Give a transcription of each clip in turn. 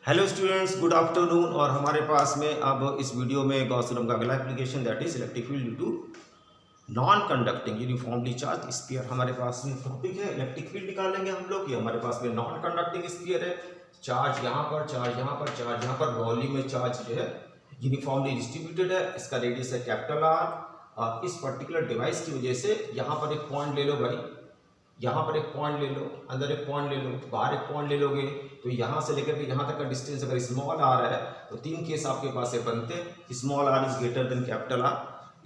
Hello students, good afternoon. और हमारे पास में अब इस वीडियो में गॉस थ्योरम का अगला application that is electric field due to non conducting uniformly charge sphere. हमारे पास में टॉपिक है इलेक्ट्रिक फील्ड निकालेंगे हम लोग। ये हमारे पास में नॉन कंडक्टिंग स्फीयर है, चार्ज यहाँ पर, चार्ज यहाँ पर, चार्ज यहाँ पर, वॉल्यूम में चार्ज जो है यूनिफॉर्मली डिस्ट्रीब्यूटेड है। इसका रेडियस है कैपिटल आर। और इस पर्टिकुलर डिवाइस की वजह से यहाँ पर एक पॉइंट ले लो भाई, यहाँ पर एक पॉइंट ले लो, अंदर एक पॉइंट ले लो, बाहर एक पॉइंट ले लोगे, तो यहाँ से लेकर के यहाँ तक का डिस्टेंस अगर स्मॉल आर है तो तीन केस आपके पास से बनते हैं। Small R is greater than capital R,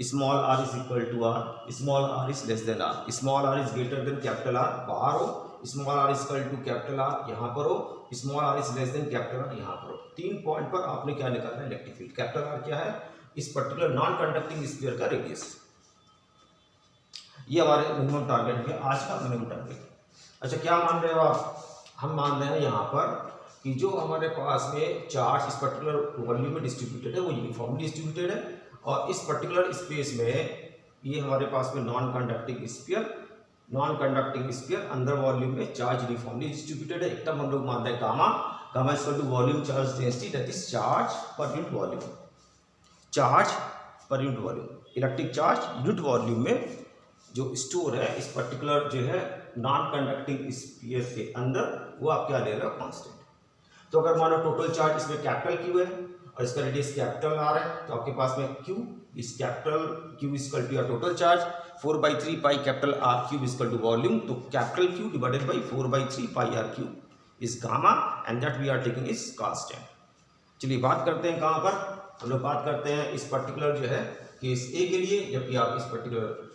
small R is equal to R, small R is less than R. Small R is greater than capital R बाहर हो, small R is equal to capital R यहाँ पर हो, small R is less than capital R यहाँ पर हो। तीन point पर आपने क्या निकालना है, इलेक्ट्रिक फील्ड। कैपिटल आर क्या है, इस पर्टिकुलर नॉन कंडक्टिंग स्फीयर का रेडियस। ये हमारे मिनिमम टारगेट है, आज का मिनिमम टारगेट। अच्छा, क्या मान रहे हो आप? हम मान रहे हैं यहाँ पर कि जो हमारे पास में चार्ज इस पर्टिकुलर वॉल्यूम में डिस्ट्रीब्यूटेड है वो यूनिफॉर्मली डिस्ट्रीब्यूटेड है, और इस पर्टिकुलर स्पेस में ये हमारे पास में नॉन कंडक्टिंग स्फीयर अंदर वॉल्यूम में चार्ज यूनिफॉर्मली डिस्ट्रीब्यूटेड है। एक टर्म हम लोग मान रहे हैं gamma. Gamma is equal to volume charge density, that is charge per unit volume. Charge per unit volume, electric charge unit volume में जो स्टोर है इस पर्टिकुलर जो है नॉन कंडक्टिंग स्फीयर के अंदर, वो आप क्या ले रहे हो, कांस्टेंट। तो अगर मानो टोटल चार्ज इसमें कैपिटल क्यू है और इसका रेडियस कैपिटल आर है, तो आपके पास में क्यू इस capital Q is equal to your total charge 4/3 pi capital R cube is equal to volume. तो capital Q divided by 4/3 pi R cube is gamma, and that we are taking is constant. चलिए बात करते हैं कहाँ पर, हम लोग बात करते हैं इस पर्टिकुलर जो है केस ए के लिए, जबकि आप इस पर्टिकुलर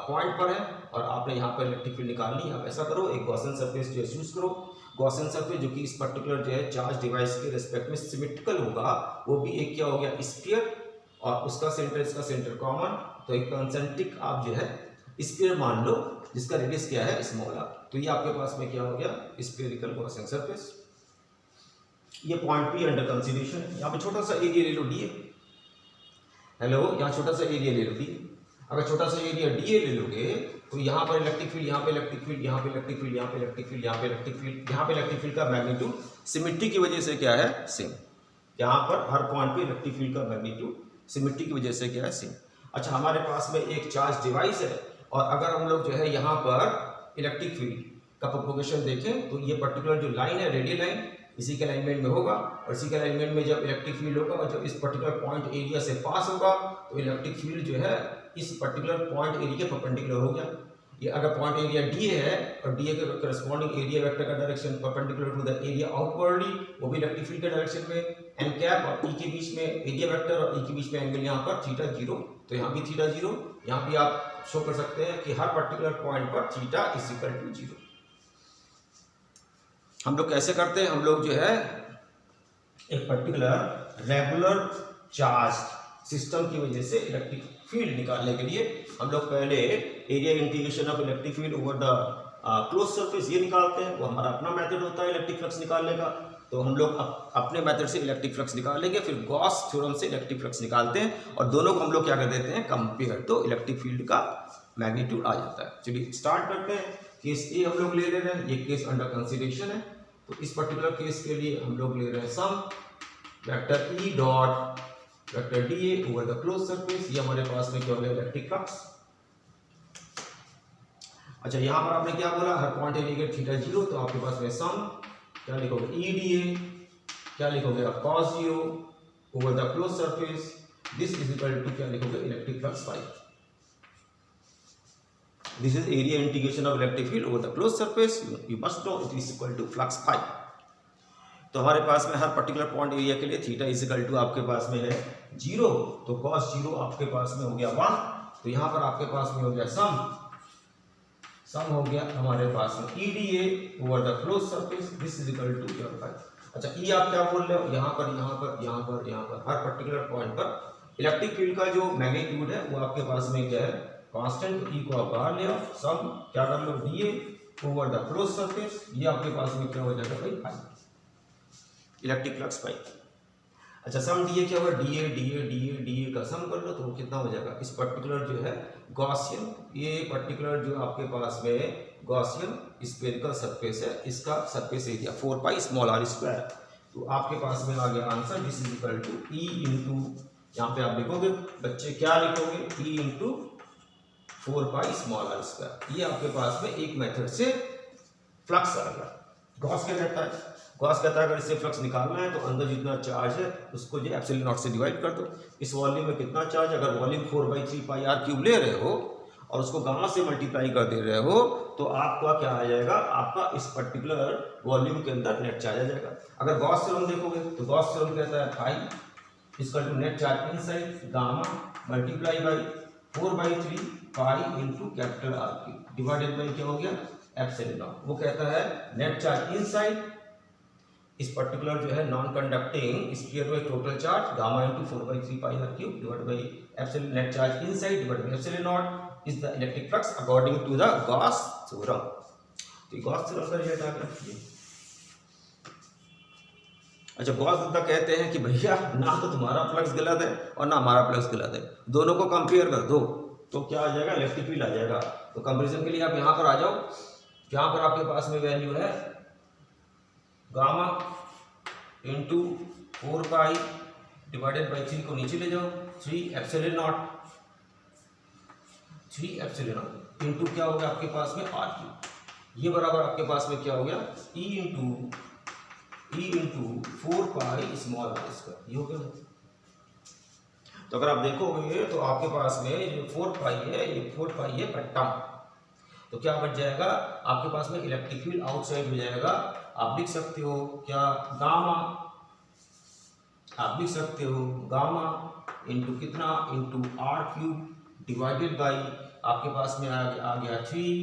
पॉइंट पर है और आपने यहाँ पर इलेक्ट्रिक फील्ड निकालनी है। आप ऐसा करो, एक गॉसियन सरफेस जो है यूज करो। गॉसियन सरफेस जो कि इस पर्टिकुलर जो है चार्ज डिवाइस के रिस्पेक्ट में सिमेट्रिकल होगा, वो भी एक क्या हो गया, स्फीयर, और उसका सेंटर इसका सेंटर कॉमन। तो एक कंसेंट्रिक आप जो है स्फीयर मान लो जिसका रेडियस क्या है, स्मॉल आर। तो ये आपके पास में क्या हो गया, स्फीयरिकल गॉसियन सरफेस। ये पॉइंट पी अंडर कंसिडरेशन। यहाँ पे छोटा सा एरिया ले लो डी ए। हेलो, यहाँ छोटा सा एरिया ले लो डी ए। अगर छोटा सा एरिया डी ए ले लोगे तो यहाँ पर इलेक्ट्रिक फील्ड, यहाँ पे इलेक्ट्रिक फील्ड, यहाँ पे इलेक्ट्रिक फील्ड, यहाँ पे इलेक्ट्रिक फील्ड, यहाँ पे इलेक्ट्रिक फील्ड, यहाँ पे इलेक्ट्रिक फील्ड का मैग्नीट्यूड सिमेट्री की वजह से क्या है, सेम। यहाँ पर हर पॉइंट पे इलेक्ट्रिक फील्ड का मैग्नीट्यूड सिमेट्री की वजह से क्या है, सेम। अच्छा, हमारे पास में एक चार्ज डिवाइस है, और अगर हम लोग जो है यहाँ पर इलेक्ट्रिक फील्ड का प्रोपोगेशन देखें तो ये पर्टिकुलर जो लाइन है, रेडियल लाइन, इसी के अलाइनमेंट में होगा, और इसी के अलाइनमेंट में जब इलेक्ट्रिक फील्ड होगा और जब इस पर्टिकुलर पॉइंट एरिया से पास होगा तो इलेक्ट्रिक फील्ड जो है इस पर्टिकुलर पॉइंट एरिया के परपेंडिकुलर हो गया। ये अगर पॉइंट एरिया डी है और डी के करस्पॉन्डिंग एरिया वेक्टर का direction perpendicular to the area outwardly, वो भी इलेक्ट्रिक फील्ड के डायरेक्शन में। एन कैप और ई के बीच में एरिया वेक्टर और ई के बीच में एंगल यहाँ पर थीटा 0, तो यहाँ भी थीटा 0। यहाँ भी आप शो कर सकते हैं कि हर पर्टिकुलर पॉइंट पर थीटा इज इक्वल टू 0। हम लोग कैसे करते हैं, हम लोग जो है एक पर्टिकुलर रेगुलर चार्ज सिस्टम की वजह से इलेक्ट्रिक फील्ड निकालने के लिए हम लोग पहले area integration of electric field over the close surface ये निकालते हैं। वो हमारा अपना मेथड होता है इलेक्ट्रिक फ्लक्स निकालने का। तो हम लोग अपने मेथड से इलेक्ट्रिक फ्लक्स निकालेंगे, फिर गॉस थ्योरम से इलेक्ट्रिक फ्लक्स निकालते हैं, और दोनों को हम लोग क्या कर देते हैं, कंपेयर, तो इलेक्ट्रिक फील्ड का मैग्नीट्यूड आ जाता है। चलिए स्टार्ट करते हैं। केस ए हम लोग ले रहे हैं, ये केस अंडर कंसिडरेशन है। तो इस पर्टिकुलर केस के लिए हम लोग ले रहे हैं sum vector E dot vector D A over the close surface. ये हमारे पास में क्या हो गया, इलेक्ट्रिक फ्लक्स। अच्छा, यहाँ पर आपने क्या बोला, हर पॉइंट एरिया के थीटा 0, तो आपके पास में सम क्या लिखोगे, ई डी ए, क्या लिखोगे आप, cos 0 over the close surface, this is equal to क्या लिखोगे, electric flux phi. This is area integration of electric field over the closed surface. You must know it is equal to flux phi. तो हमारे पास में हर particular point area के लिए theta is equal to आपके पास में है 0, तो cos 0 आपके पास में हो गया 1। तो यहाँ पर आपके पास में हो गया सम हो गया हमारे पास में E D A over the close surface, this is equal to your phi. अच्छा, ई आप क्या बोल रहे हो, यहाँ पर यहाँ पर यहाँ पर यहाँ पर हर पर्टिकुलर पॉइंट पर इलेक्ट्रिक फील्ड का जो मैग्नीट्यूड है वो आपके पास में क्या है, कांस्टेंट। ई को आप बाहर ले आओ, सम क्या कर लो, D A over the close surface, ये आपके पास में क्या हो जाएगा भाई, फाई, इलेक्ट्रिक फ्लक्स फाई। अच्छा, सम डी ए क्या होगा, डी ए का सम कर लो, तो वो कितना हो जाएगा, इस पर्टिकुलर जो है गॉसियन, ये पर्टिकुलर जो आपके पास में गॉसियन स्फेरिकल सरफेस है, इसका surface area 4 pi small R square तो आपके पास में आ गया answer this is equal to E into, यहाँ पे आप लिखोगे बच्चे क्या लिखोगे, E into 4 pi small R square. ये आपके पास में एक मेथड से फ्लक्स आ गया। गॉस क्या कहता है, गॉस कहता है अगर इससे फ्लक्स निकालना है तो अंदर जितना चार्ज है उसको जो एप्सिलॉन नॉट से डिवाइड कर दो। इस वॉल्यूम में कितना चार्ज, अगर वॉल्यूम 4/3 पाई आर क्यूब ले रहे हो और उसको गामा से मल्टीप्लाई कर दे रहे हो तो आपका क्या आ जाएगा, आपका इस पर्टिकुलर वॉल्यूम के अंदर नेट चार्ज आ जाएगा। अगर गॉस थ्योरम देखोगे तो गॉस थ्योरम कहता है phi equal to net charge inside gamma multiply by 4/3 pi into capital R cube divided by क्या हो गया एप्सिलॉन नॉट। वो कहता है नेट चार्ज इनसाइड इस पर्टिकुलर जो है नॉन कंडक्टिंग स्फीयर में total charge gamma into 4/3 pi R cube divided by epsilon net charge inside divided by epsilon naught is the electric flux according to the Gauss theorem। तो Gauss theorem का result आ गया। अच्छा, Gauss दादा कहते हैं कि भैया ना तो तुम्हारा फ्लक्स गलत है और ना हमारा फ्लक्स गलत है, दोनों को कंपेयर कर दो तो क्या आ जाएगा, इलेक्ट्रिक फील्ड आ जाएगा। तो कंपैरिजन के लिए आप यहाँ पर आ जाओ, यहाँ पर आपके पास में वैल्यू है gamma into 4 pi divided by 3 को नीचे ले जाओ 3 epsilon not 3 epsilon naught into क्या हो गया आपके पास में आर क्यूब। ये बराबर आपके पास में क्या हो गया E into 4 pi small R square. ये हो गया। तो अगर आप देखोगे तो आपके पास में जो 4 पाई है ये 4 पाई है का टर्म, तो क्या बच जाएगा आपके पास में इलेक्ट्रिक फील्ड आउटसाइड हो जाएगा। आप लिख सकते हो क्या गामा, आप लिख सकते हो गामा इंटू कितना into R cube divided by आपके पास में आ गया 3,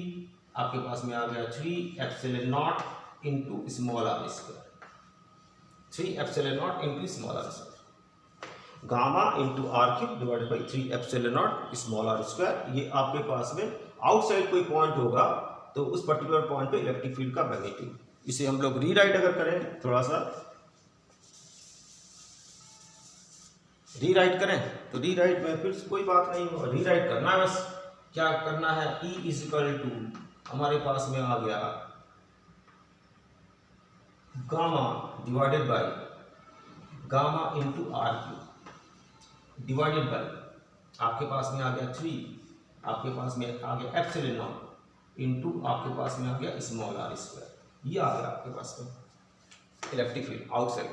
आपके पास में आ गया 3 epsilon naught into small R square, 3 epsilon naught into small R square gamma into R cube divided by 3 epsilon naught small R square. ये आपके पास में आउटसाइड कोई पॉइंट होगा तो उस पर्टिकुलर पॉइंट पे इलेक्ट्रिक फील्ड का मैग्नीट्यूड। इसे हम लोग रीराइट अगर करें, थोड़ा सा रीराइट करें तो रीराइट में फिर कोई बात नहीं हो, रीराइट करना है बस। क्या करना है, E इज इक्वल टू हमारे पास में आ गया gamma divided by gamma into R cube divided by आपके पास में आ गया 3, आपके पास में आ गया एप्सिलॉन नॉट इंटू आपके पास में आ गया स्मॉल आर स्क्वायर। ये आ गया आपके पास में electric field outside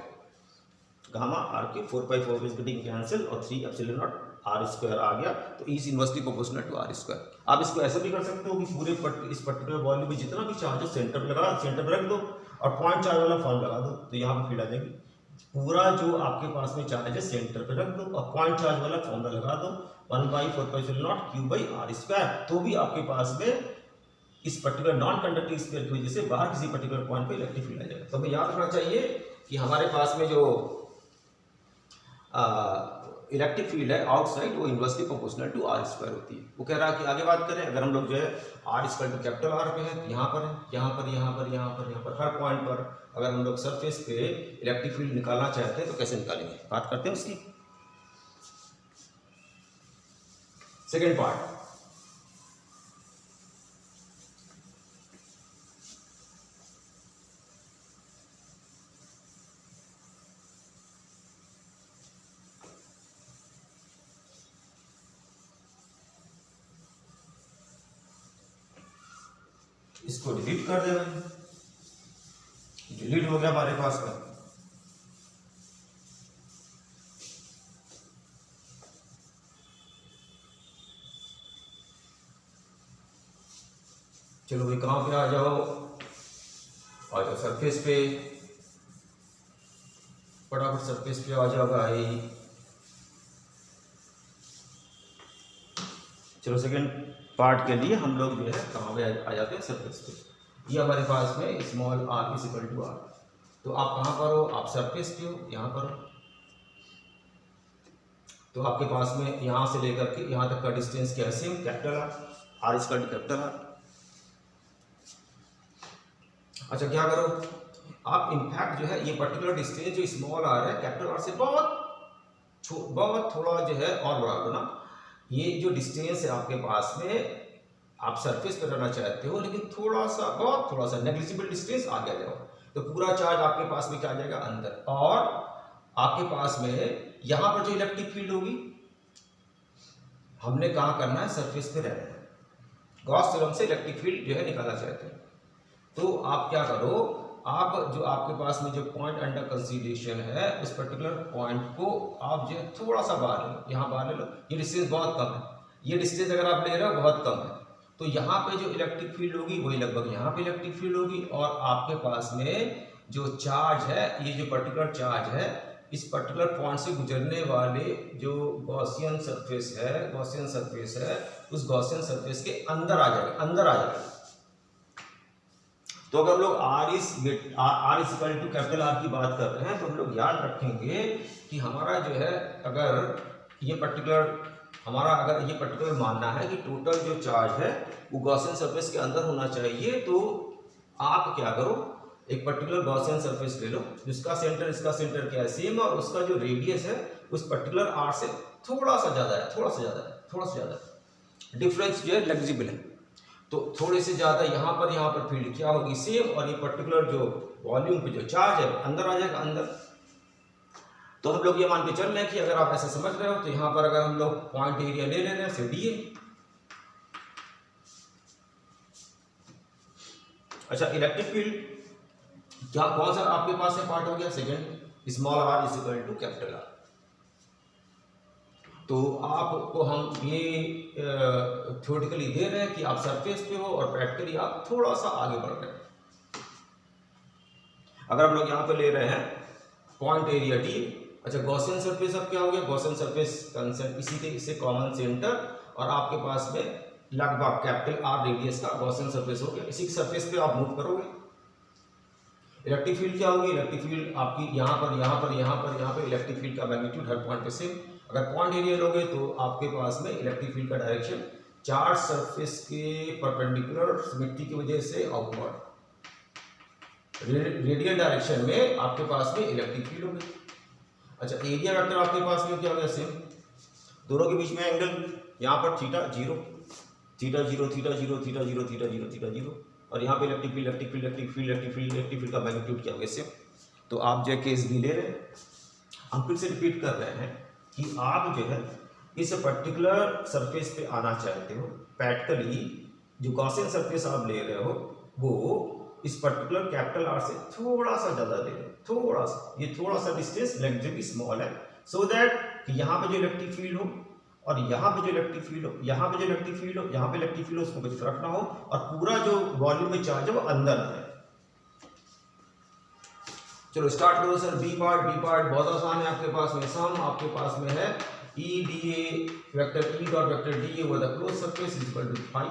gamma R cube 4/4 is getting cancel और 3 एप्सिलॉन नॉट आर स्क्वायर आ गया। तो is inversely proportional to R square. आप इसको ऐसे भी कर सकते हो कि पूरे इस पर्टिकुलर वॉल्यूम में जितना भी चार्ज है सेंटर पे रख दो और पॉइंट चार्ज वाला फॉर्म लगा दो तो यहाँ पे फील्ड आ जाएगी। पूरा जो आपके पास में चार्ज है सेंटर पे रख दो और पॉइंट चार्ज वाला फॉर्मूला लगा दो 1/4π0 Q/r स्क्वायर, तो भी आपके पास में इस पर्टिकुलर नॉन कंडक्टिंग स्फीयर की वजह से बाहर किसी पर्टिकुलर पॉइंट पे इलेक्ट्रिक फील्ड आ जाएगा। तो हमें याद रखना चाहिए कि हमारे पास में जो इलेक्ट्रिक फील्ड है आउटसाइड वो inversely proportional to R square होती है। वो कह रहा है कि आगे बात करें, अगर हम लोग जो है R square to capital R पे है, यहाँ पर है, यहाँ पर, यहाँ पर, यहाँ पर, यहाँ पर, हर पॉइंट पर अगर हम लोग सरफेस पे इलेक्ट्रिक फील्ड निकालना चाहते हैं तो कैसे निकालेंगे, बात करते हैं उसकी। सेकेंड पार्ट, इसको डिलीट कर देना। डिलीट हो गया हमारे पास में। चलो भाई कहां पे आ जाओ सरफेस पे, फटाफट सरफेस पे आ जाओ भाई। चलो सेकेंड पार्ट के लिए हम लोग जो है कहाँ पे आ जाते हैं सरफेस पे। ये हमारे पास में small R is equal to R, तो आप कहाँ पर हो, आप सरफेस पे हो, यहाँ पर हो। तो आपके पास में यहाँ से लेकर के यहाँ तक का डिस्टेंस क्या है, same capital R is equal to capital R. अच्छा क्या करो आप, इनफैक्ट जो है ये पर्टिकुलर डिस्टेंस जो स्मॉल आर है कैपिटल आर से बहुत थोड़ा जो है और बढ़ा दो ना। ये जो डिस्टेंस है आपके पास में, आप सरफेस पे रहना चाहते हो लेकिन थोड़ा सा, बहुत थोड़ा सा नेग्लिजिबल डिस्टेंस आगे आ जाओ। तो पूरा चार्ज आपके पास में क्या आ जाएगा अंदर, और आपके पास में यहां पर जो इलेक्ट्रिक फील्ड होगी हमने कहा करना है, सरफेस पे रहना है। गॉस थ्योरम से इलेक्ट्रिक फील्ड जो है निकालना चाहते हैं, तो आप क्या करो, आप जो आपके पास में जो पॉइंट अंडर कंसीडरेशन है उस पर्टिकुलर पॉइंट को आप जो है थोड़ा सा बाहर ले लो, यहाँ बाहर ले लो। ये डिस्टेंस बहुत कम है, ये डिस्टेंस अगर आप ले रहे हो बहुत कम है, तो यहाँ पे जो इलेक्ट्रिक फील्ड होगी वही लगभग यहाँ पे इलेक्ट्रिक फील्ड होगी, और आपके पास में जो चार्ज है, ये जो पर्टिकुलर चार्ज है इस पर्टिकुलर पॉइंट से गुजरने वाले जो गॉसियन सरफेस है उस गॉसियन सरफेस के अंदर आ जाएगा। तो अगर हम लोग R is equal to capital R की बात कर रहे हैं, तो हम लोग याद रखेंगे कि हमारा जो है अगर ये पर्टिकुलर मानना है कि टोटल जो चार्ज है वो गॉसियन सरफेस के अंदर होना चाहिए, तो आप क्या करो, एक पर्टिकुलर गॉसियन सरफेस ले लो जिसका सेंटर इसका सेंटर क्या है सेम, और उसका जो रेडियस है उस पर्टिकुलर R से थोड़ा सा ज्यादा है, डिफरेंस जो है नेग्लिजिबल है, तो थोड़े से ज्यादा यहाँ पर फील्ड क्या होगी सेम, और ये पर्टिकुलर जो वॉल्यूम पे जो चार्ज है अंदर आ जाएगा अंदर। तो हम लोग ये मान के चल रहे हैं कि अगर आप ऐसा समझ रहे हो, तो यहाँ पर अगर हम लोग पॉइंट एरिया ले रहे हैं से DA, अच्छा इलेक्ट्रिक फील्ड क्या कौन सा आपके पास है पार्ट हो गया second, small r is equal to capital R। तो आपको हम ये थ्योरेटिकली दे रहे हैं कि आप सरफेस पे हो और प्रैक्टिकली आप थोड़ा सा आगे बढ़ रहे हैं। अगर हम लोग यहाँ पे ले रहे हैं पॉइंट एरिया D, अच्छा गॉसियन सरफेस अब क्या हो गया, गॉसियन सरफेस कंसेंट इसी के इससे कॉमन सेंटर, और आपके पास में लगभग कैपिटल R रेडियस का गॉसियन सरफेस हो गया, इसी सरफेस पे आप मूव करोगे। इलेक्ट्रिक फील्ड क्या होगी, इलेक्ट्रिक फील्ड आपकी यहाँ पर इलेक्ट्रिक फील्ड का मैग्नीट्यूड हर पॉइंट पे सेम। अगर पॉइंट एरिया लोगे तो आपके पास में इलेक्ट्रिक फील्ड का डायरेक्शन चार्ज सरफेस के परपेंडिकुलर सिमेट्री की वजह से आउटवर्ड, रेडियल डायरेक्शन में आपके पास में इलेक्ट्रिक फील्ड होगी। अच्छा एरिया वेक्टर आपके पास में क्या हो गया सेम, दोनों के बीच में एंगल यहाँ पर थीटा जीरो, और यहाँ पे इलेक्ट्रिक फील्ड का मैग्नीट्यूड क्या हो गया सेम। तो आप जो केस भी ले रहे हैं, हम फिर से रिपीट कर रहे हैं कि आप जो है इस पर्टिकुलर सरफेस पे आना चाहते हो, प्रैक्टिकली जो गॉसियन सरफेस आप ले रहे हो वो इस पर्टिकुलर कैपिटल R से थोड़ा सा ज्यादा ले रहे हो, थोड़ा सा डिस्टेंस नेगेटिवली स्मॉल है, सो दैट कि यहाँ पे जो इलेक्ट्रिक फील्ड हो और यहाँ पे जो इलेक्ट्रिक फील्ड हो उसको कुछ फर्क ना हो, और पूरा जो वॉल्यूम में चार्ज है वो अंदर है। चलो स्टार्ट करो सर। बी पार्ट बहुत आसान है, आपके पास में सम आपके पास में है EDA vector E dot vector DA over the close surface is equal to phi,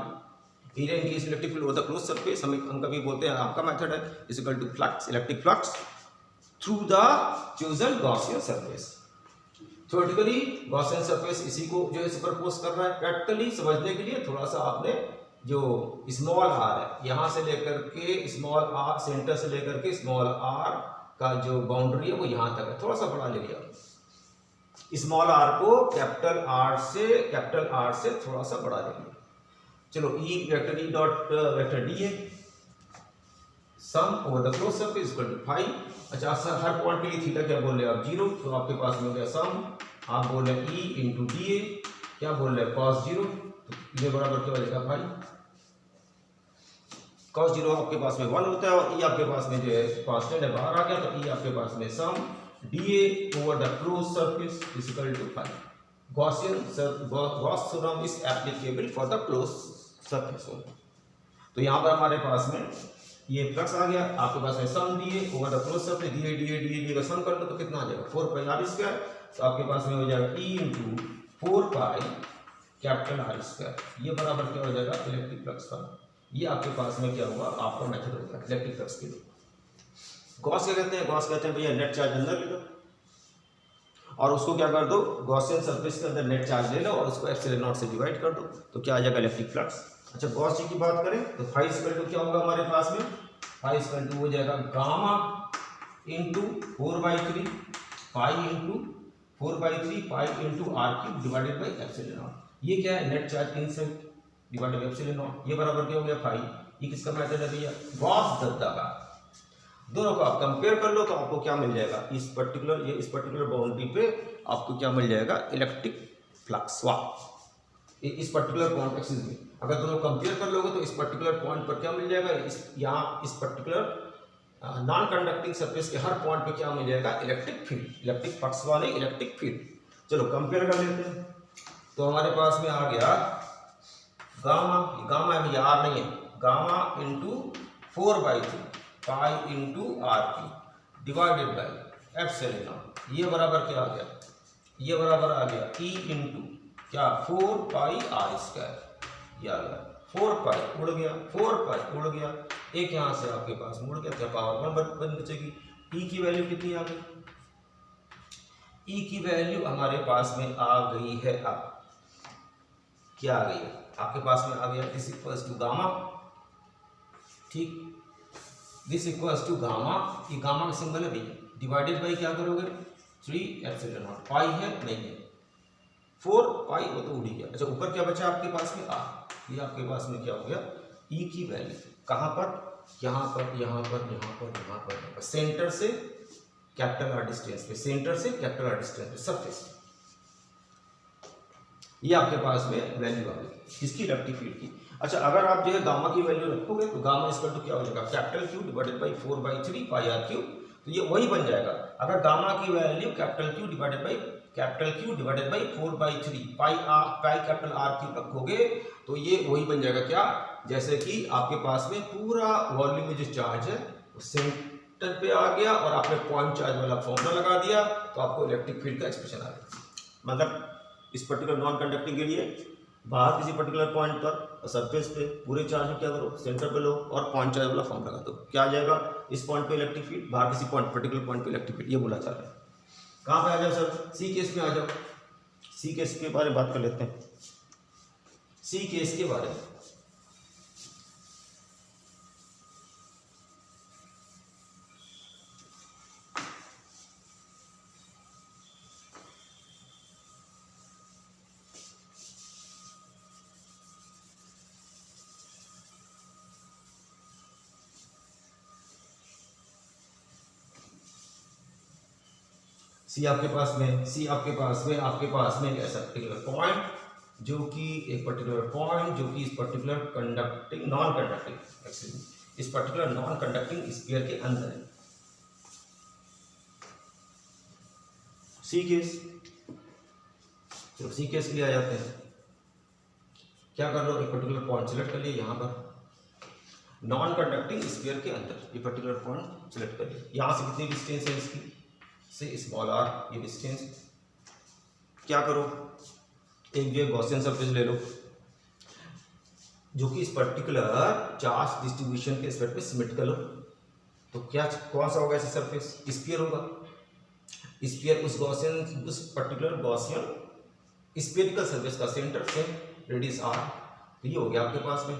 area increase electric field over the close surface, हम कभी बोलते हैं आपका मेथड है is equal to flux, electric flux through the chosen Gaussian surface. Theoretically Gaussian surface इसी को जो है सुपरपोज कर रहा है, प्रैक्टिकली समझने के लिए थोड़ा सा आपने जो स्मॉल r है यहाँ से लेकर के स्मॉल r सेंटर से लेकर के स्मॉल r का जो बाउंड्री है वो यहाँ तक है, थोड़ा सा बढ़ा ले लिया, स्मॉल r को कैपिटल R से थोड़ा सा बढ़ा ले लिया। चलो E डॉट वेक्टर D है, sum over the close surface equal to phi. अच्छा सर हर पॉइंट के लिए थीटा क्या बोल रहे हैं आप 0, तो आपके पास में हो गया सम, आप बोल रहे हैं E इंटू DA, क्या बोल रहे हैं cos 0, तो ये बराबर क्या हो जाएगा फाई, cos 0 आपके पास में 1 होता है, और E आपके पास में जो है कांस्टेंट है बाहर आ गया, तो E आपके पास में sum DA over the close surface is equal to phi. Gauss theorem is applicable for the close surface. तो यहाँ पर हमारे पास में ये फ्लक्स आ गया, आपके पास में sum DA over the close surface, DA का सम कर लो तो कितना आ जाएगा 4 पाई r स्क्वायर, तो आपके पास में हो जाएगा E into 4 pi capital R square, ये बराबर क्या हो जाएगा इलेक्ट्रिक फ्लक्स का। ये आपके पास में क्या होगा आपका मेथड होगा इलेक्ट्रिक फ्लक्स के लिए। गॉस क्या कहते हैं, गॉस कहते हैं भैया नेट चार्ज अंदर ले लो और उसको क्या कर दो गॉसियन सरफेस के अंदर नेट चार्ज ले लो और उसको एप्सिलॉन नॉट से डिवाइड कर दो, तो क्या आ जाएगा इलेक्ट्रिक फ्लक्स। अच्छा गॉस जी की बात करें तो फाई इक्वल टू क्या होगा हमारे पास में, फाई इक्वल टू हो जाएगा gamma into 4/3 pi into 4/3 pi into r³ divided by epsilon naught. ये क्या है net charge inside divided by epsilon naught, ये बराबर क्या हो गया फाई। ये किसका मेथड है भैया गॉस दत्ता का। दोनों को आप कंपेयर कर लो तो आपको क्या मिल जाएगा, इस पर्टिकुलर बाउंड्री पे आपको क्या मिल जाएगा, इलेक्ट्रिक फ्लक्स वाह। इस पर्टिकुलर पॉइंट, एक्सिस में अगर दोनों कंपेयर कर लोगे तो इस पर्टिकुलर पॉइंट पर क्या मिल जाएगा, इस पर्टिकुलर नॉन कंडक्टिंग सरफेस के हर पॉइंट पे क्या मिल जाएगा, इलेक्ट्रिक फील्ड, इलेक्ट्रिक फ्लक्स वाले इलेक्ट्रिक फील्ड। चलो कंपेयर कर लेते हैं। तो हमारे पास में आ गया गामा, गामा है भैया, आर नहीं है, gamma into 4/3 pi into R की डिवाइडेड बाई एप्सिलॉन नॉट। ये बराबर क्या आ गया, ये बराबर आ गया ई इंटू क्या 4 पाई आर स्क्वायर। ये आ गया 4 पाई उड़ गया, 4 पाई उड़ गया, एक यहाँ से आपके पास मुड़ गया, क्या पावर 1 बन बचेगी। ई की वैल्यू कितनी आ गई, ई की वैल्यू हमारे पास में आ गई है, अब क्या आ गई है आपके पास में आ गया, दिस इक्वल्स टू गामा, ठीक, दिस इक्वल्स टू गामा, ये गामा का सिंबल है भैया, डिवाइडेड बाई क्या करोगे 3 एप्सिलॉन नॉट, पाई है नहीं है, 4 पाई वो तो उड़ गया। अच्छा ऊपर क्या बचा आपके पास में आर, ये आपके पास में क्या हो गया, ई की वैल्यू कहाँ पर, यहाँ पर, यहाँ पर, यहाँ पर, यहाँ पर, सेंटर से कैपिटल आर डिस्टेंस पे, सेंटर से कैपिटल आर डिस्टेंस पे सरफेस, ये आपके पास में वैल्यू आ गई किसकी, इलेक्ट्रिक फील्ड की। अच्छा अगर आप जो है गामा की वैल्यू रखोगे तो गामा इक्वल टू क्या हो जाएगा, capital Q divided by 4/3 pi R Q, तो ये वही बन जाएगा। अगर गामा की value capital Q divided by 4/3 pi capital R Q रखोगे तो ये वही बन जाएगा क्या, जैसे कि आपके पास में पूरा वॉल्यूम में जो चार्ज है वो सेंटर पे आ गया और आपने पॉइंट चार्ज वाला फॉर्मूला लगा दिया तो आपको इलेक्ट्रिक फील्ड का एक्सप्रेशन आ गया। मतलब इस पर्टिकुलर नॉन कंडक्टिंग के लिए बाहर किसी पर्टिकुलर पॉइंट पर सरफेस पे पूरे चार्ज में क्या करो, सेंटर पे लो और पॉइंट चार्ज वाला फॉर्म लगा दो, क्या आ जाएगा, इस पॉइंट पे इलेक्ट्रिक फील्ड, बाहर किसी पॉइंट पर्टिकुलर पॉइंट पे इलेक्ट्रिक फील्ड, ये बोला जा रहा है। कहाँ पे आ जाओ सर, सी केस में आ जाओ, सी केस के बारे में बात कर लेते हैं, सी केस के बारे में। सी आपके पास में एक ऐसा पर्टिकुलर पॉइंट जो कि एक पर्टिकुलर पॉइंट जो कि इस पर्टिकुलर कंडक्टिंग नॉन कंडक्टिंग इस पर्टिकुलर नॉन कंडक्टिंग स्फीयर के अंदर है। सी केस, चलो सी केस के लिए आ जाते हैं। क्या कर लो, एक पर्टिकुलर पॉइंट सिलेक्ट कर लिए, यहाँ पर नॉन कंडक्टिंग स्फीयर के अंदर ये पर्टिकुलर पॉइंट सिलेक्ट कर लिया। यहाँ से कितनी डिस्टेंस है इसकी, से स्मॉल आर, ये डिस्टेंस। क्या करो, एक जो गॉसियन सरफेस ले लो जो कि इस पर्टिकुलर चार्ज डिस्ट्रीब्यूशन के स्पेक्ट पे सिमेट कर लो, तो क्या कौन सा होगा ऐसा सरफेस, स्फीयर होगा। स्फीयर उस पर्टिकुलर गॉसियन स्फेरिकल सरफेस का सेंटर से रेडियस आर, तो ये हो गया आपके पास में।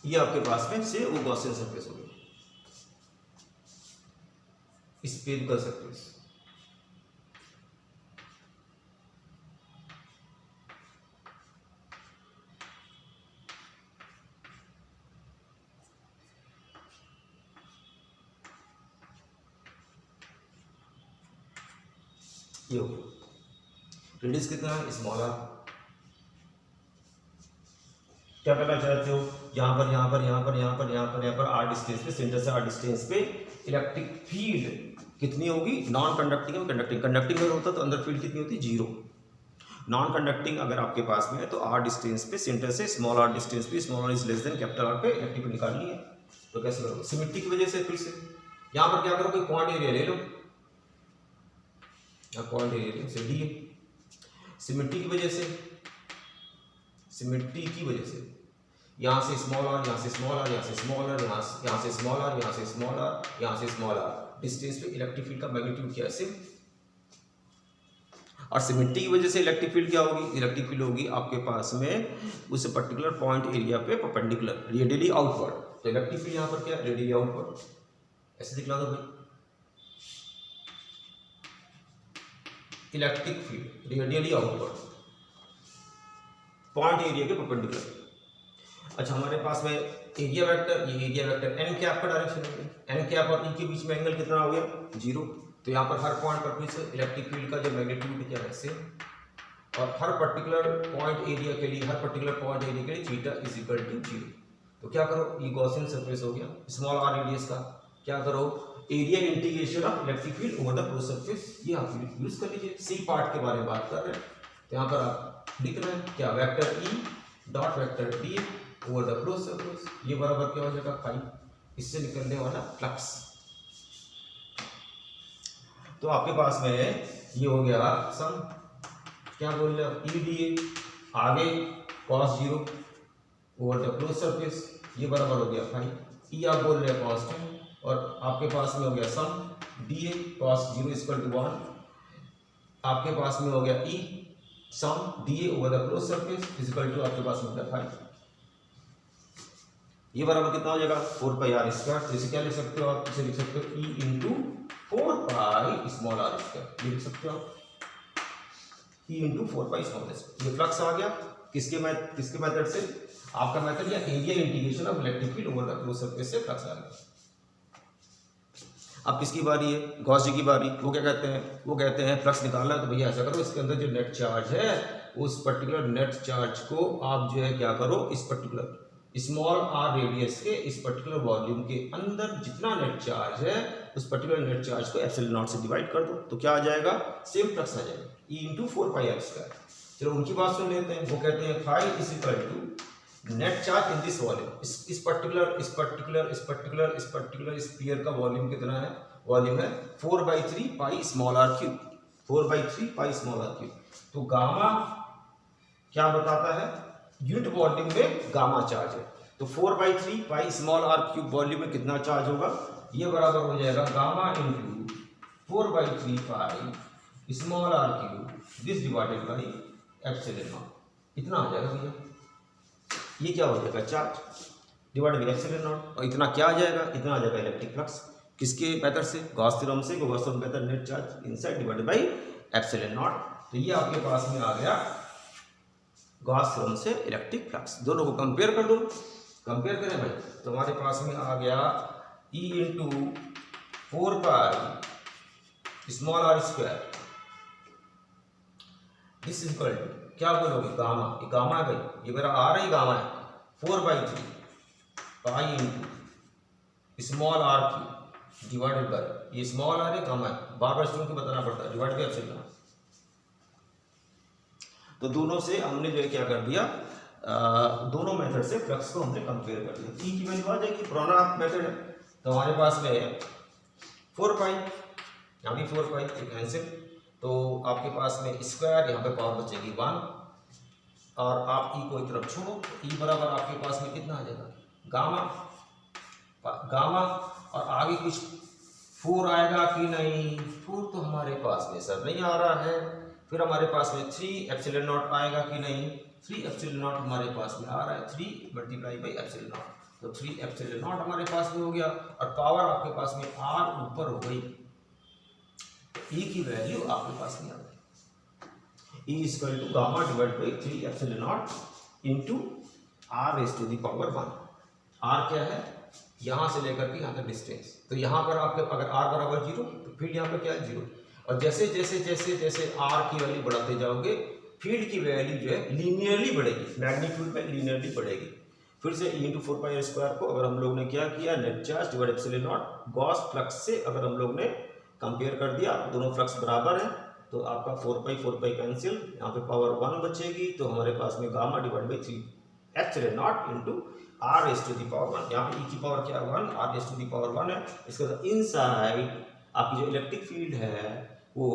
ये आपके पास में से वो गॉसियन सरफेस हो गई, स्फेरिकल सरफेस। ये हो गया, रेडियस कितना है, स्मॉल आर। क्या करना चाहते हो, यहाँ पर यहाँ पर यहाँ पर यहाँ पर यहाँ पर यहाँ पर आर डिस्टेंस पे, सेंटर से आर डिस्टेंस पे इलेक्ट्रिक फील्ड कितनी होगी, नॉन कंडक्टिंग में कंडक्टिंग, कंडक्टिंग अगर होता तो अंदर फील्ड कितनी होती, 0। नॉन कंडक्टिंग अगर आपके पास में है तो आर डिस्टेंस पे, सेंटर से स्मॉल आर डिस्टेंस पे, small R is less than capital R पे इलेक्ट्रिक फील्ड निकालनी है। तो कैसे करोगे, सिमेट्री की वजह से। फिर से यहाँ पर क्या करोगे, पॉइंट एरिया ले लो, पॉइंट एरिया से डी, सिमेट्री की वजह से, सिमेट्री की वजह से यहाँ से स्मॉल आर, यहाँ से स्मॉल आर, यहाँ से स्मॉल आर, यहाँ से स्मॉल आर, यहाँ से स्मॉल आर, यहाँ से स्मॉल आर डिस्टेंस पे इलेक्ट्रिक फील्ड का मैग्नीट्यूड क्या है, सिम। और सिमेट्री की वजह से इलेक्ट्रिक फील्ड क्या होगी, इलेक्ट्रिक फील्ड होगी आपके पास में उस पर्टिकुलर पॉइंट एरिया पे परपेंडिकुलर, रेडियली आउटवर्ड। तो इलेक्ट्रिक फील्ड यहाँ पर क्या है, रेडियली आउटवर्ड, ऐसे दिखला दो भाई, electric field radially outward, point area के परपेंडिकुलर। अच्छा, हमारे पास में एरिया वेक्टर, ये एरिया वेक्टर एन कैप का डायरेक्शन है, एन कैप और ई के बीच में एंगल कितना हो गया, 0। तो यहाँ पर हर पॉइंट पर फिर इलेक्ट्रिक फील्ड का जो मैग्नीट्यूड क्या है सेम, और हर पर्टिकुलर पॉइंट एरिया के लिए, हर पर्टिकुलर पॉइंट एरिया के लिए थीटा इज इक्वल टू 0। तो क्या करो, ये गॉसियन सरफेस हो गया, स्मॉल आर रेडियस का, क्या करो, area integration of electric field over the close surface, ये आप यूज कर लीजिए। सी पार्ट के बारे में बात कर रहे हैं, तो यहाँ पर आप लिख रहे हैं क्या, vector E dot vector D over the close surface, ये बराबर क्या हो जाएगा, पाई, इससे निकलने वाला फ्लक्स। तो आपके पास में ये हो गया सम, क्या बोल रहे हो, ई डी ए, आगे cos 0 over the close surface, ये बराबर हो गया पाई, ई आप बोल रहे हैं कांस्टेंट, और आपके पास में हो गया sum D A cos 0 equal to 1, आपके पास में हो गया E sum D A over the close surface equal to आपके पास में पाई, ये बराबर कितना हो जाएगा, 4 पाई आर स्क्वायर। तो इसे क्या लिख सकते हो आप, इसे लिख सकते हो E into 4 pi small R square, ये लिख सकते हो आप, E into 4 pi small R square. ये फ्लक्स आ गया किसके मेथड से, आपका मेथड या area integration of electric field over the close surface से फ्लक्स आ गया। अब किसकी बारी है, गॉस जी की बारी। वो क्या कहते हैं, वो कहते हैं फ्लक्स निकालना, तो भैया ऐसा करो, इसके अंदर जो नेट चार्ज है उस पर्टिकुलर नेट चार्ज को आप जो है क्या करो, इस पर्टिकुलर स्मॉल आर रेडियस के इस पर्टिकुलर वॉल्यूम के अंदर जितना नेट चार्ज है उस पर्टिकुलर नेट चार्ज को एप्सिलॉन नॉट से डिवाइड कर दो, तो क्या आ जाएगा, सेम फ्लक्स आ जाएगा, E into 4 pi R square. चलो उनकी बात सुन लेते हैं, वो कहते हैं phi is equal to net charge in this volume, इस पर्टिकुलर स्फीयर का वॉल्यूम कितना है, वॉल्यूम है 4/3 pi small R cube, 4/3 pi small R cube. तो गामा क्या बताता है, यूनिट वॉल्यूम में गामा चार्ज है, तो 4/3 pi small R cube volume में कितना चार्ज होगा, ये बराबर हो जाएगा gamma into 4/3 pi small R cube this divided by epsilon naught, इतना आ जाएगा भैया, ये क्या हो जाएगा, charge divide by epsilon naught, और इतना क्या आ जाएगा, इतना आ जाएगा इलेक्ट्रिक फ्लक्स, किसके मेथड से, गॉस थ्योरम से, गॉस थ्योरम कहता है net charge inside divided by epsilon naught. तो ये आपके पास में आ गया गॉस थ्योरम से इलेक्ट्रिक फ्लक्स, दोनों को कंपेयर कर दो, कंपेयर करें भाई, तो हमारे पास में आ गया E into 4 pi small R square this is equal to, क्या बोलोगे, गामा, ये गामा है भाई, ये मेरा आर है, गामा है, 4/3 pi into small R cube divided by, ये स्मॉल आर है, गामा है, बार बार स्टूडेंट को बताना पड़ता है, डिवाइड बाय एप्सिलॉन। तो दोनों से हमने जो है क्या कर दिया, दोनों मेथड से फ्लक्स को हमने कंपेयर कर दिया। ई की वैल्यू आ जाएगी, पुराना मेथड है, तो हमारे पास में 4 पाई, यहाँ भी 4 पाई कैंसिल, तो आपके पास में स्क्वायर, यहाँ पे पावर बचेगी 1, और आप ई को एक तरफ छोड़ो, तो ई बराबर आपके पास में कितना आ जाएगा, गामा, और आगे कुछ 4 आएगा कि नहीं, 4 तो हमारे पास में सर नहीं आ रहा है, फिर हमारे पास में 3 एप्सिलॉन नॉट आएगा कि नहीं, 3 एप्सिलॉन नॉट हमारे पास में आ रहा है, 3 मल्टीप्लाई बाई एप्सिलॉन नॉट, तो 3 एप्सिलॉन नॉट हमारे पास में हो गया, और पावर आपके पास में r ऊपर हो गई, ई की वैल्यू आपके पास में आ गई, E equal to gamma divide by 3 epsilon naught into r raise to the power 1। r क्या है, यहाँ से लेकर के यहाँ तक डिस्टेंस, तो यहाँ पर आपके अगर r बराबर 0 तो फील्ड यहाँ पर क्या है 0, और जैसे जैसे जैसे जैसे r की वैल्यू बढ़ाते जाओगे फील्ड की वैल्यू जो है लीनियरली बढ़ेगी, मैग्नीट्यूड में लीनियरली बढ़ेगी। फिर से E into 4 pi R square को अगर हम लोग ने क्या किया, net charge divide epsilon naught Gauss flux से अगर हम लोग ने कंपेयर कर दिया, दोनों फ्लक्स बराबर है, तो आपका 4 पाई कैंसिल, यहाँ पे पावर 1 बचेगी, तो हमारे पास में gamma divide by 3 epsilon naught into r raise to the power 1, यहाँ पे ई की पावर क्या है 1, r raise to the power 1 है। इसके बाद इनसाइड आपकी जो इलेक्ट्रिक फील्ड है वो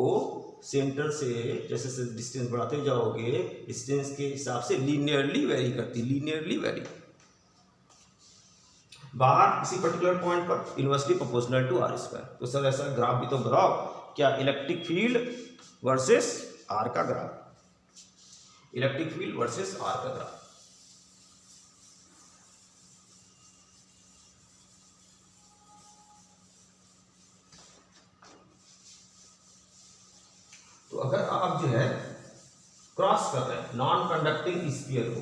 सेंटर से जैसे जैसे डिस्टेंस बढ़ाते जाओगे डिस्टेंस के हिसाब से लीनियरली वेरी करती, लीनियरली वेरी, बाहर किसी पर्टिकुलर पॉइंट पर inversely proportional to R square. तो सर ऐसा ग्राफ भी तो बनाओ, क्या इलेक्ट्रिक फील्ड वर्सेस आर का graph, electric field versus R का ग्राफ। अब जो है क्रॉस कर रहे हैं नॉन कंडक्टिंग स्फीयर को,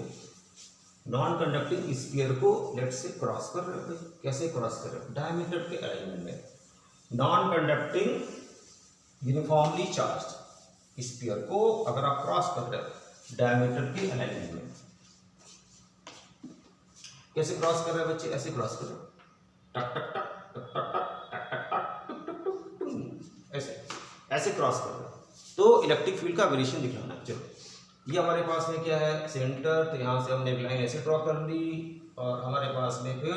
नॉन कंडक्टिंग स्फीयर को लेट्स से क्रॉस कर रहे हैं। कैसे क्रॉस कर रहे हैं? डायमीटर के अलाइनमेंट में। Non conducting uniformly charge sphere को अगर आप क्रॉस कर रहे हैं डायमीटर के अलाइनमेंट में, कैसे क्रॉस कर रहे हैं बच्चे? ऐसे क्रॉस कर रहे हैं, टक टक टक टक टक टक टक टक टक टक टक टक, ऐसे ऐसे क्रॉस कर रहे हैं। तो इलेक्ट्रिक फील्ड का वेरिएशन दिखाना है। चलो ये हमारे पास में क्या है? सेंटर, तो यहाँ से हमने एक लाइन ऐसे ड्रॉ कर ली और हमारे पास में फिर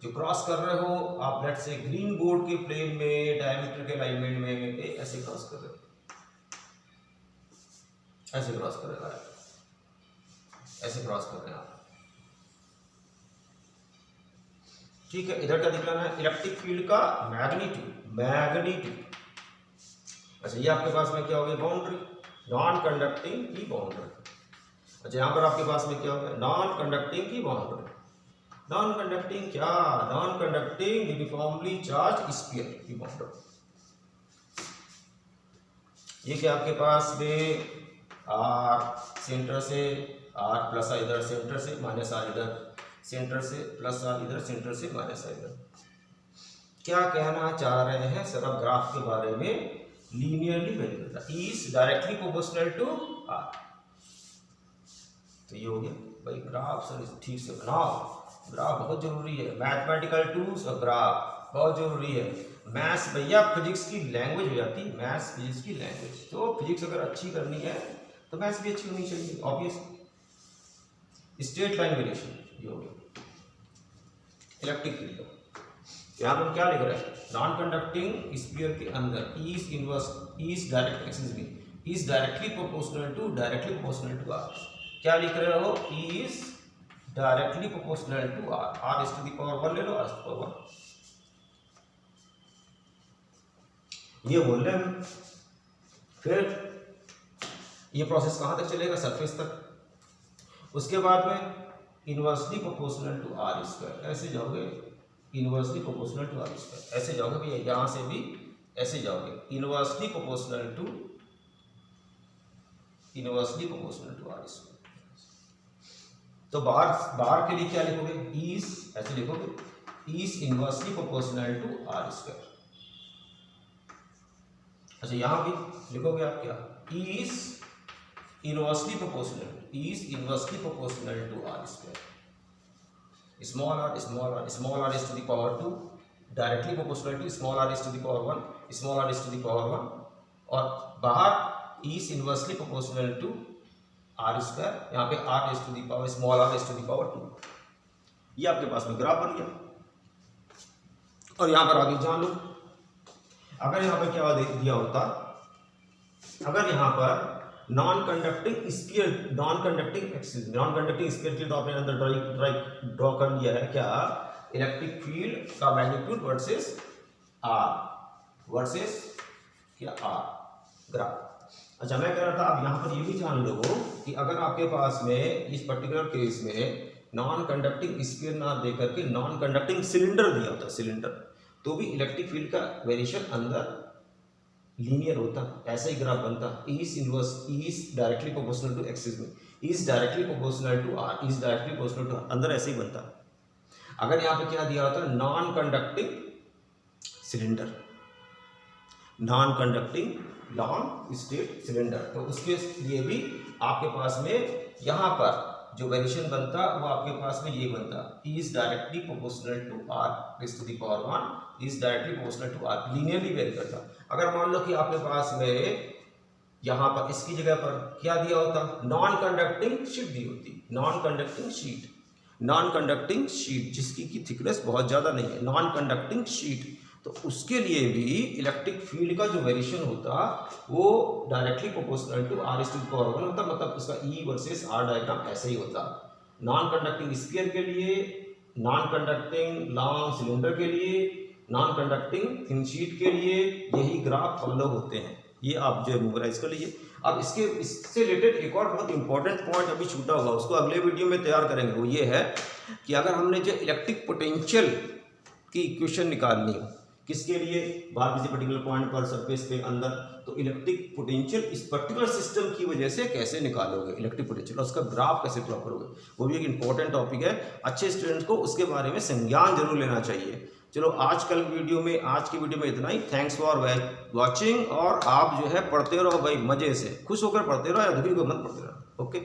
जो क्रॉस कर रहे हो आप लेट से ग्रीन बोर्ड के प्लेन में डायमीटर के अलाइनमेंट में ऐसे क्रॉस कर रहे हो, ऐसे क्रॉस कर रहे हैं, ऐसे क्रॉस कर रहे हैं आप। ठीक है, इधर क्या दिखाना है? इलेक्ट्रिक फील्ड का मैग्नीट्यूड, मैग्नीट्यूड। अच्छा ये आपके पास में क्या हो गया? बाउंड्री, नॉन कंडक्टिंग की बाउंड्री। अच्छा यहाँ पर आपके पास में क्या हो गया? नॉन कंडक्टिंग की बाउंड्री। नॉन कंडक्टिंग क्या? Non conducting uniformly charge sphere की बाउंड्री। ये क्या आपके पास में आर सेंटर से, आर प्लस आर इधर सेंटर से, माइनस आर इधर सेंटर से, प्लस आर इधर सेंटर से, माइनस आर इधर। क्या कहना चाह रहे हैं सर? अब ग्राफ के बारे में लीनियरली वेरी करता है, is directly proportional to R. तो ये हो गया भाई ग्राफ। सर ठीक से बनाओ, ग्राफ बहुत जरूरी है। मैथमेटिकल टूल्स और ग्राफ बहुत जरूरी है। मैथ्स भैया फिजिक्स की लैंग्वेज हो जाती है, मैथ्स फिजिक्स की लैंग्वेज। तो फिजिक्स अगर अच्छी करनी है तो मैथ्स भी अच्छी होनी चाहिए, ऑब्वियस। स्ट्रेट लाइन वेरिएशन ये हो गया इलेक्ट्रिक फील्ड। यहाँ पर क्या लिख रहे हैं? नॉन कंडक्टिंग स्फीयर के अंदर is inverse, is direct, excuse me, is directly proportional to R. क्या लिख रहे हो? Is directly proportional to R. R is to the power 1 ले लो, आर टू पावर 1 ये बोल रहे हैं। फिर ये प्रोसेस कहाँ तक चलेगा? सरफेस तक। उसके बाद में inversely proportional to R square, ऐसे जाओगे inversely proportional to R square, ऐसे जाओगे भैया, यहाँ से भी ऐसे जाओगे inversely proportional to R square. तो बाहर के लिए क्या लिखोगे? इज, ऐसे लिखोगे is inversely proportional to R square. अच्छा यहाँ भी लिखोगे आप क्या? Is inversely proportional to R square. Small r is to the power 2 directly proportional to small r is to the power 1, small r is to the power 1, और बाहर is inversely proportional to r square, यहाँ पे r is to the power small r is to the power 2। ये आपके पास में graph बन गया। और यहाँ पर आगे जान लो, अगर यहाँ पर क्या दिया होता, अगर यहाँ पर नॉन कंडक्टिंग स्फीयर के लिए तो आपने अंदर ड्रॉ कर लिया है क्या? इलेक्ट्रिक फील्ड का मैग्नीट्यूड वर्सेस क्या आर ग्राफ। अच्छा मैं कह रहा था अब यहाँ पर ये भी जान लो कि अगर आपके पास में इस पर्टिकुलर केस में नॉन कंडक्टिंग स्फीयर ना दे करके नॉन कंडक्टिंग सिलेंडर दिया होता, सिलेंडर, तो भी इलेक्ट्रिक फील्ड का वेरिएशन अंदर लीनियर होता, ऐसा ही ग्राफ बनता। Is directly proportional to axis में, is directly proportional to R, is directly proportional to R, अंदर ऐसे ही बनता। अगर यहाँ पे क्या दिया होता? Non conducting cylinder, non conducting long straight cylinder, तो उसके लिए भी आपके पास में यहाँ पर जो वेरिएशन बनता वो आपके पास में ये बनता, is directly proportional to R raise to the power 1, is directly proportional to R, linearly vary करता। अगर मान लो कि आपके पास में यहाँ पर इसकी जगह पर क्या दिया होता? नॉन कंडक्टिंग शीट दी होती, नॉन कंडक्टिंग शीट जिसकी की थिकनेस बहुत ज़्यादा नहीं है, नॉन कंडक्टिंग शीट, तो उसके लिए भी इलेक्ट्रिक फील्ड का जो वेरिएशन होता वो directly proportional to R is to the power 1 होता, मतलब उसका ई वर्सेस आर डायग्राम ऐसे ही होता। नॉन कंडक्टिंग स्फीयर के लिए, नॉन कंडक्टिंग लॉन्ग सिलेंडर के लिए, नॉन कंडक्टिंग थिन शीट के लिए यही ग्राफ फॉलो होते हैं। ये आप जो मेमोराइज कर लीजिए। अब इससे रिलेटेड एक और बहुत इंपॉर्टेंट पॉइंट अभी छूटा होगा, उसको अगले वीडियो में तैयार करेंगे। वो ये है कि अगर हमने जो इलेक्ट्रिक पोटेंशियल की इक्वेशन निकालनी हो किसके लिए, बाहर किसी पर्टिकुलर पॉइंट पर सरफेस पे अंदर, तो इलेक्ट्रिक पोटेंशियल इस पर्टिकुलर सिस्टम की वजह से कैसे निकालोगे इलेक्ट्रिक पोटेंशियल, और उसका ग्राफ कैसे प्लॉट करोगे, वो भी एक इंपॉर्टेंट टॉपिक है। अच्छे स्टूडेंट्स को उसके बारे में संज्ञान जरूर लेना चाहिए। चलो आज की वीडियो में इतना ही। Thanks for watching. और आप जो है पढ़ते रहो भाई, मजे से खुश होकर पढ़ते रहो या दुखी होकर मत पढ़ते रहो। ओके।